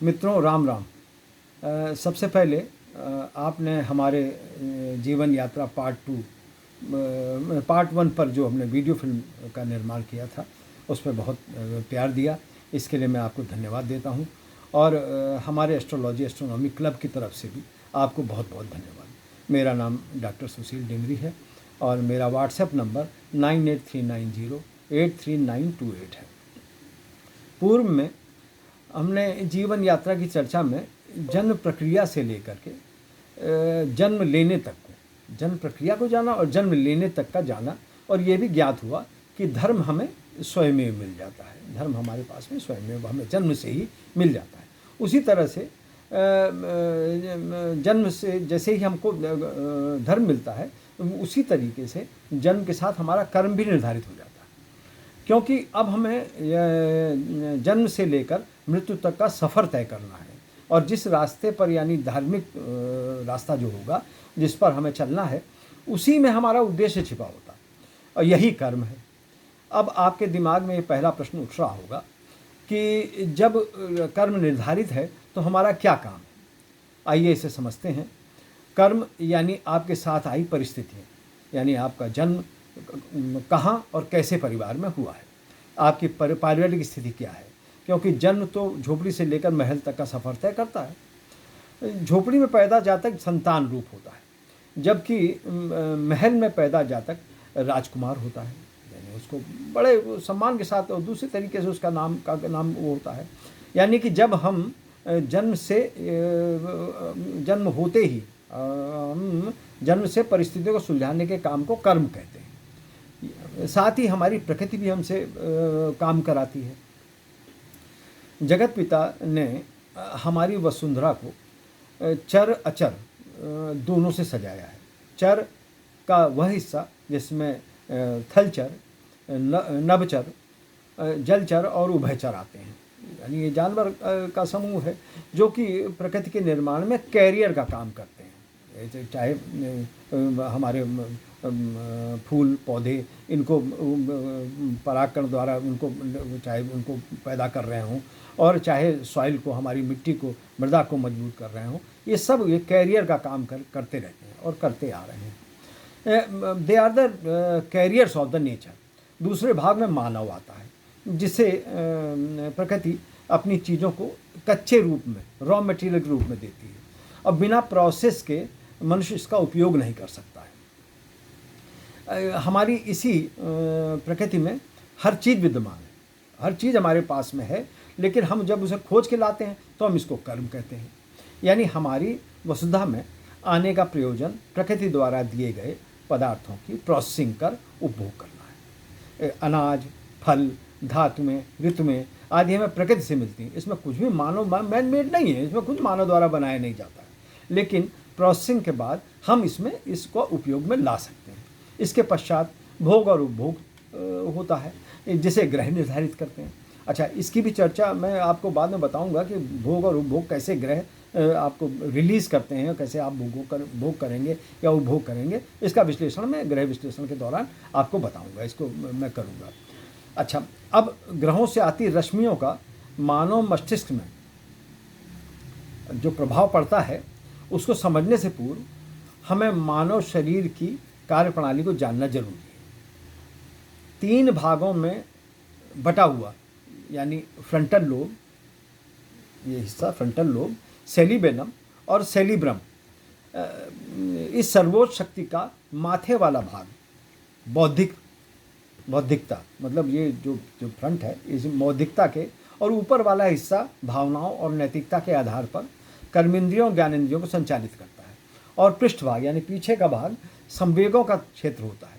मित्रों, राम राम। सबसे पहले आपने हमारे जीवन यात्रा पार्ट वन पर जो हमने वीडियो फिल्म का निर्माण किया था, उस पर बहुत प्यार दिया। इसके लिए मैं आपको धन्यवाद देता हूं। और हमारे एस्ट्रोनॉमी क्लब की तरफ से भी आपको बहुत बहुत धन्यवाद। मेरा नाम डॉक्टर सुशील डिंगरी है और मेरा व्हाट्सएप नंबर 9839083928 है। पूर्व में हमने जीवन यात्रा की चर्चा में जन्म प्रक्रिया से लेकर के जन्म लेने तक को, जन्म प्रक्रिया को जाना और जन्म लेने तक का जाना। और ये भी ज्ञात हुआ कि धर्म हमें स्वयं मिल जाता है। धर्म हमारे पास में स्वयं हमें जन्म से ही मिल जाता है। उसी तरह से जन्म से जैसे ही हमको धर्म मिलता है, उसी तरीके से जन्म के साथ हमारा कर्म भी निर्धारित हो जाता है। क्योंकि अब हमें जन्म से लेकर मृत्यु तक का सफ़र तय करना है, और जिस रास्ते पर, यानी धार्मिक रास्ता जो होगा जिस पर हमें चलना है, उसी में हमारा उद्देश्य छिपा होता है और यही कर्म है। अब आपके दिमाग में ये पहला प्रश्न उठ रहा होगा कि जब कर्म निर्धारित है तो हमारा क्या काम है। आइए इसे समझते हैं। कर्म यानी आपके साथ आई परिस्थितियाँ, यानी आपका जन्म कहाँ और कैसे परिवार में हुआ है, आपकी पारिवारिक स्थिति क्या है। क्योंकि जन्म तो झोपड़ी से लेकर महल तक का सफ़र तय करता है। झोपड़ी में पैदा जातक संतान रूप होता है, जबकि महल में पैदा जातक राजकुमार होता है, यानी उसको बड़े सम्मान के साथ और दूसरे तरीके से उसका नाम वो होता है। यानी कि जब हम जन्म होते ही हम जन्म से परिस्थितियों को सुलझाने के काम को कर्म कहते हैं। साथ ही हमारी प्रकृति भी हमसे काम कराती है। जगत पिता ने हमारी वसुंधरा को चर अचर दोनों से सजाया है। चर का वह हिस्सा जिसमें थलचर, नभचर, जलचर और उभयचर आते हैं, यानी ये जानवर का समूह है जो कि प्रकृति के निर्माण में कैरियर का काम करते हैं। चाहे हमारे फूल पौधे इनको परागकण द्वारा चाहे उनको पैदा कर रहे हों, और चाहे सॉइल को, हमारी मिट्टी को, मृदा को मजबूत कर रहे हों, ये सब ये कैरियर का काम करते रहते हैं और करते आ रहे हैं। They are the carriers of the nature. दूसरे भाग में मानव आता है, जिसे प्रकृति अपनी चीज़ों को कच्चे रूप में, रॉ मटेरियल के रूप में देती है, और बिना प्रोसेस के मनुष्य इसका उपयोग नहीं कर सकता है। हमारी इसी प्रकृति में हर चीज़ विद्यमान है, हर चीज़ हमारे पास में है, लेकिन हम जब उसे खोज के लाते हैं तो हम इसको कर्म कहते हैं। यानी हमारी वसुधा में आने का प्रयोजन प्रकृति द्वारा दिए गए पदार्थों की प्रोसेसिंग कर उपभोग करना है। अनाज, फल, धातुएं, ऋतुएं आदि हमें प्रकृति से मिलती हैं। इसमें कुछ भी मैन मेड नहीं है, इसमें कुछ मानव द्वारा बनाया नहीं जाता है, लेकिन प्रोसेसिंग के बाद हम इसको उपयोग में ला सकते हैं। इसके पश्चात भोग और उपभोग होता है, जिसे ग्रह निर्धारित करते हैं। अच्छा, इसकी भी चर्चा मैं आपको बाद में बताऊंगा कि भोग और उपभोग कैसे ग्रह आपको रिलीज़ करते हैं, कैसे आप भोग करेंगे या उपभोग करेंगे। इसका विश्लेषण मैं ग्रह विश्लेषण के दौरान आपको बताऊंगा, इसको मैं करूंगा। अच्छा, अब ग्रहों से आती रश्मियों का मानव मस्तिष्क में जो प्रभाव पड़ता है, उसको समझने से पूर्व हमें मानव शरीर की कार्यप्रणाली को जानना जरूरी है। 3 भागों में बटा हुआ, यानी फ्रंटल लोब, ये हिस्सा फ्रंटल लोब, सेरिबेलम और सेरिब्रम, इस सर्वोच्च शक्ति का माथे वाला भाग बौद्धिकता, मतलब ये जो फ्रंट है इस बौद्धिकता के, और ऊपर वाला हिस्सा भावनाओं और नैतिकता के आधार पर कर्मेंद्रियों ज्ञानेंद्रियों को संचालित करता है। और पृष्ठभाग यानी पीछे का भाग संवेगों का क्षेत्र होता है।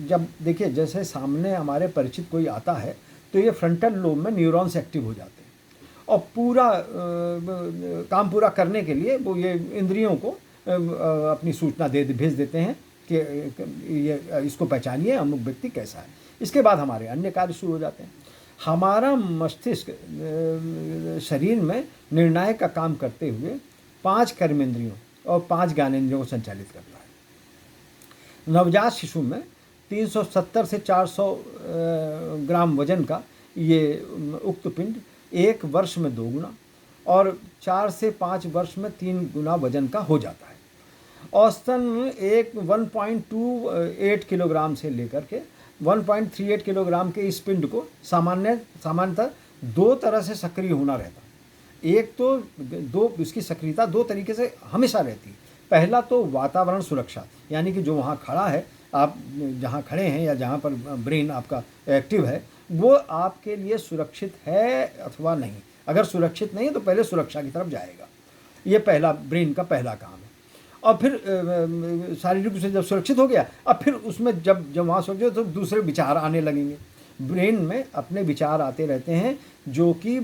जब देखिए, जैसे सामने हमारे परिचित कोई आता है तो ये फ्रंटल लोब में न्यूरॉन्स एक्टिव हो जाते हैं, और पूरा काम पूरा करने के लिए वो ये इंद्रियों को अपनी सूचना भेज देते हैं कि ये इसको पहचानिए, अमुक व्यक्ति कैसा है। इसके बाद हमारे अन्य कार्य शुरू हो जाते हैं। हमारा मस्तिष्क शरीर में निर्णायक का काम करते हुए 5 कर्मेंद्रियों और 5 ज्ञानेंद्रियों को संचालित करता है। नवजात शिशु में 370 से 400 ग्राम वजन का ये उक्त पिंड 1 वर्ष में 2 गुना और 4 से 5 वर्ष में 3 गुना वजन का हो जाता है। औसतन एक 1.28 किलोग्राम से लेकर के 1.38 किलोग्राम के इस पिंड को सामान्यतः दो तरह से सक्रिय होना रहता है। एक तो इसकी सक्रियता दो तरीके से हमेशा रहती है। पहला तो वातावरण सुरक्षा, यानी कि जो वहाँ खड़ा है, आप जहाँ खड़े हैं या जहाँ पर ब्रेन आपका एक्टिव है, वो आपके लिए सुरक्षित है अथवा नहीं। अगर सुरक्षित नहीं है तो पहले सुरक्षा की तरफ जाएगा। ये पहला ब्रेन का पहला काम है। और फिर शारीरिक रूप से जब सुरक्षित हो गया, अब फिर उसमें जब वहाँ सुरक्षित तो दूसरे विचार आने लगेंगे। ब्रेन में अपने विचार आते रहते हैं जो कि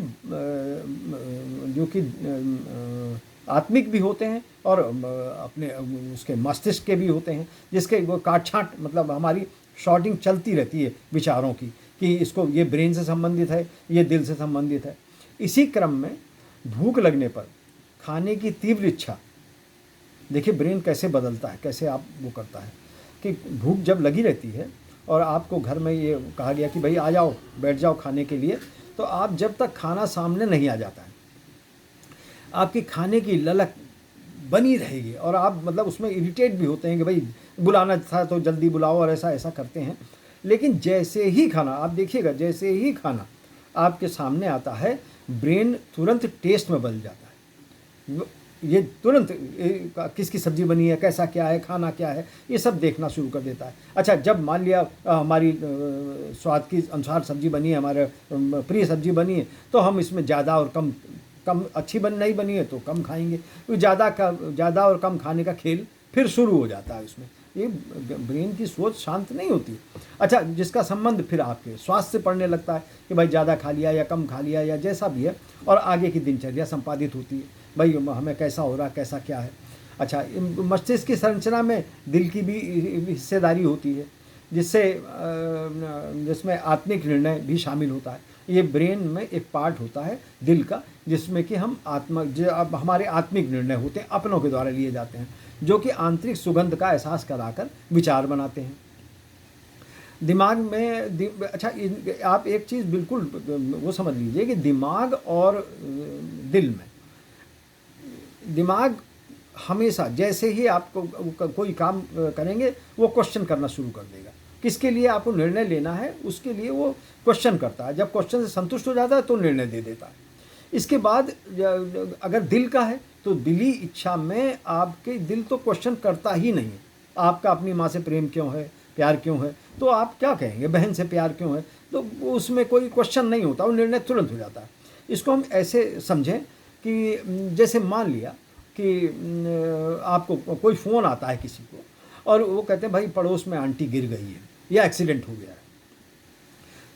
आत्मिक भी होते हैं और अपने उसके मस्तिष्क के भी होते हैं, जिसके वो काट छाँट, मतलब हमारी शॉर्टिंग चलती रहती है विचारों की कि इसको ये ब्रेन से संबंधित है, ये दिल से संबंधित है। इसी क्रम में भूख लगने पर खाने की तीव्र इच्छा, देखिए ब्रेन कैसे बदलता है, कैसे आप वो करता है कि भूख जब लगी रहती है और आपको घर में ये कहा गया कि भाई आ जाओ, बैठ जाओ खाने के लिए, तो आप जब तक खाना सामने नहीं आ जाता है, आपकी खाने की ललक बनी रहेगी और आप मतलब उसमें इरिटेट भी होते हैं कि भाई बुलाना था तो जल्दी बुलाओ और ऐसा ऐसा करते हैं। लेकिन जैसे ही खाना, आप देखिएगा, जैसे ही खाना आपके सामने आता है, ब्रेन तुरंत टेस्ट में बदल जाता है। ये तुरंत किसकी सब्जी बनी है, कैसा क्या है, खाना क्या है, ये सब देखना शुरू कर देता है। अच्छा, जब मान लिया हमारी स्वाद की अनुसार सब्जी बनी है, हमारे प्रिय सब्जी बनी है, तो हम इसमें ज़्यादा और कम अच्छी नहीं बनी है तो कम खाएंगे। तो ज़्यादा और कम खाने का खेल फिर शुरू हो जाता है इसमें। ये ब्रेन की सोच शांत नहीं होती। अच्छा, जिसका संबंध फिर आपके स्वास्थ्य से पड़ने लगता है कि भाई ज़्यादा खा लिया या कम खा लिया या जैसा भी है, और आगे की दिनचर्या संपादित होती है, भाई हमें कैसा हो रहा, कैसा क्या है। अच्छा, मस्तिष्क की संरचना में दिल की भी हिस्सेदारी होती है, जिसमें आत्मिक निर्णय भी शामिल होता है। ये ब्रेन में एक पार्ट होता है दिल का, जिसमें कि हमारे आत्मिक निर्णय होते हैं, अपनों के द्वारा लिए जाते हैं, जो कि आंतरिक सुगंध का एहसास कराकर विचार बनाते हैं दिमाग में। अच्छा, आप एक चीज़ बिल्कुल वो समझ लीजिए कि दिमाग और दिल में, दिमाग हमेशा जैसे ही आपको कोई काम करेंगे वो क्वेश्चन करना शुरू कर देगा। किसके लिए आपको निर्णय लेना है उसके लिए वो क्वेश्चन करता है। जब क्वेश्चन से संतुष्ट हो जाता है तो निर्णय दे देता है। इसके बाद अगर दिल का है तो दिली इच्छा में आपके दिल तो क्वेश्चन करता ही नहीं है। आपका अपनी माँ से प्रेम क्यों है, प्यार क्यों है, तो आप क्या कहेंगे, बहन से प्यार क्यों है, तो उसमें कोई क्वेश्चन नहीं होता, वो निर्णय तुरंत हो जाता है। इसको हम ऐसे समझें कि जैसे मान लिया कि आपको कोई फ़ोन आता है किसी को और वो कहते हैं भाई पड़ोस में आंटी गिर गई है या एक्सीडेंट हो गया है,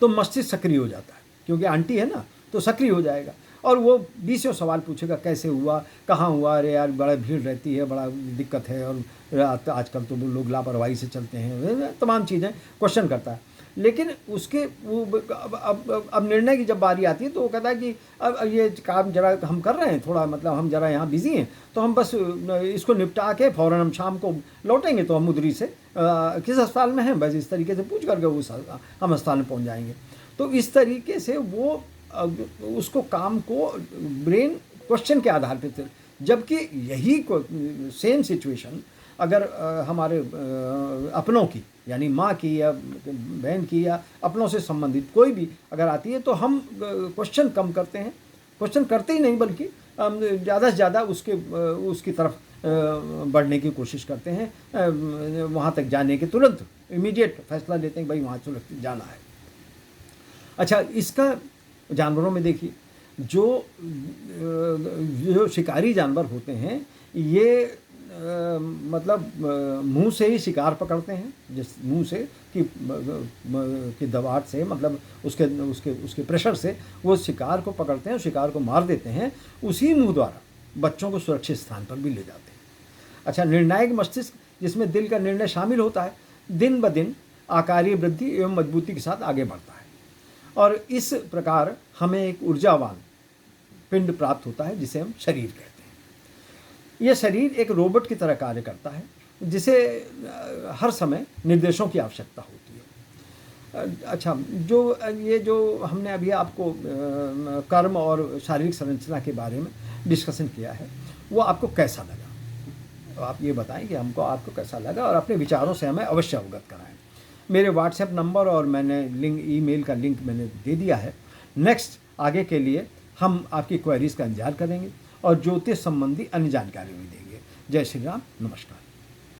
तो मस्तिष्क सक्रिय हो जाता है, क्योंकि आंटी है ना, तो सक्रिय हो जाएगा और वो 20 सवाल पूछेगा, कैसे हुआ, कहाँ हुआ, अरे यार बड़ा भीड़ रहती है, बड़ा दिक्कत है, और आजकल तो लोग लापरवाही से चलते हैं, तमाम चीज़ें क्वेश्चन करता है। लेकिन उसके वो अब निर्णय की जब बारी आती है तो वो कहता है कि अब ये काम जरा हम कर रहे हैं, थोड़ा मतलब हम जरा यहाँ बिजी हैं, तो हम बस इसको निपटा के फ़ौरन हम शाम को लौटेंगे, तो हम उधरी से किस अस्पताल में हैं, बस इस तरीके से पूछ करके हम अस्पताल में पहुँच जाएंगे। तो इस तरीके से वो उसको काम को ब्रेन क्वेश्चन के आधार पर, जबकि यही सेम सिचुएशन अगर हमारे अपनों की, यानी माँ की या बहन की या अपनों से संबंधित कोई भी अगर आती है, तो हम क्वेश्चन कम करते हैं, क्वेश्चन करते ही नहीं बल्कि ज़्यादा से ज़्यादा उसकी तरफ बढ़ने की कोशिश करते हैं, वहाँ तक जाने के तुरंत इमीडिएट फैसला लेते हैं कि भाई वहाँ सुरक्षित जाना है। अच्छा, इसका जानवरों में देखिए, जो शिकारी जानवर होते हैं ये मतलब मुंह से ही शिकार पकड़ते हैं, जिस मुंह से कि दबाव से, मतलब उसके प्रेशर से वो शिकार को पकड़ते हैं, शिकार को मार देते हैं, उसी मुंह द्वारा बच्चों को सुरक्षित स्थान पर भी ले जाते हैं। अच्छा, निर्णायक मस्तिष्क जिसमें दिल का निर्णय शामिल होता है, दिन ब दिन आकारीय वृद्धि एवं मजबूती के साथ आगे बढ़ता है और इस प्रकार हमें एक ऊर्जावान पिंड प्राप्त होता है जिसे हम शरीर कहते हैं। यह शरीर एक रोबोट की तरह कार्य करता है जिसे हर समय निर्देशों की आवश्यकता होती है। अच्छा, जो ये जो हमने अभी आपको कर्म और शारीरिक संरचना के बारे में डिस्कशन किया है, वो आपको कैसा लगा? तो आप ये बताएं कि हमको आपको कैसा लगा, और अपने विचारों से हमें अवश्य अवगत कराएं। मेरे व्हाट्सएप नंबर और मैंने ईमेल का लिंक मैंने दे दिया है। नेक्स्ट आगे के लिए हम आपकी क्वेरीज का इंतजार करेंगे और ज्योतिष संबंधी अन्य जानकारी भी देंगे। जय श्री राम, नमस्कार।